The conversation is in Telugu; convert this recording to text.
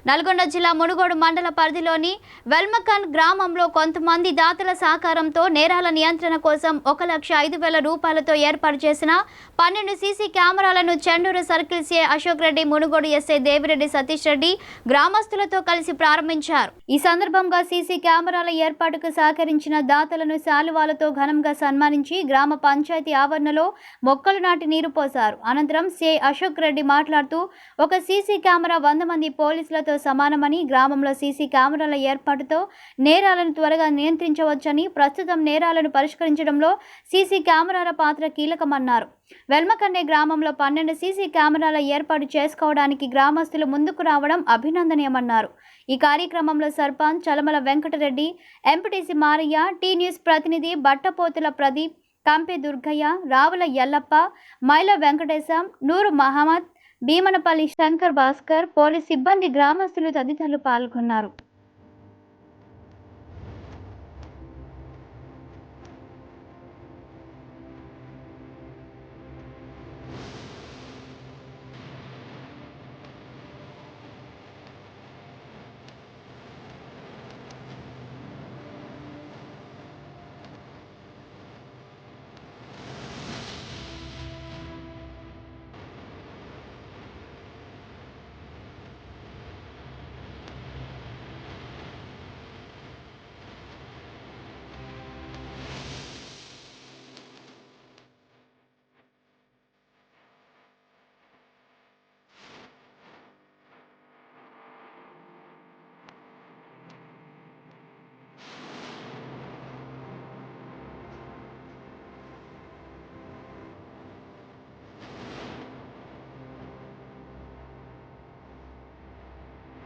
నల్గొండ జిల్లా మునుగోడు మండల పరిధిలోని వెల్మకన్ గ్రామంలో కొంతమంది దాతల సహకారంతో నేరాల నియంత్రణ కోసం 1,05,000 రూపాయలతో ఏర్పాటు చేసిన 12 సీసీ కెమెరాలను Chandur circle CI Ashok Reddy, Munugode SI Devireddy Satish Reddy గ్రామస్తులతో కలిసి ప్రారంభించారు. ఈ సందర్భంగా సీసీ కెమెరాల ఏర్పాటుకు సహకరించిన దాతలను శాలువాలతో ఘనంగా సన్మానించి గ్రామ పంచాయతీ ఆవరణలో మొక్కలు నాటి నీరు పోశారు. అనంతరం సిఐ అశోక్ రెడ్డి మాట్లాడుతూ ఒక సీసీ కెమెరా 100 మంది పోలీసులతో సమానమని, గ్రామంలో సీసీ కెమెరాల ఏర్పాటుతో నేరాలను త్వరగా నియంత్రించవచ్చని, ప్రస్తుతం నేరాలను పరిష్కరించడంలో సీసీ కెమెరాల పాత్ర కీలకమన్నారు. వెల్మకన్నే గ్రామంలో 12 సీసీ కెమెరాల ఏర్పాటు చేసుకోవడానికి గ్రామస్తులు ముందుకు రావడం అభినందనీయమన్నారు. ఈ కార్యక్రమంలో sarpanch Chalamala Venkatareddy, MPTC Maraiah, T News ప్రతినిధి బట్టపోతుల ప్రదీప్, కంపె దుర్గయ్య, రావుల ఎల్లప్ప, మైల వెంకటేశం, నూరు మహమ్మద్, భీమనపల్లి శంకర్ భాస్కర్, పోలీస్ సిబ్బంది, గ్రామస్తులు తదితరులు పాల్గొన్నారు.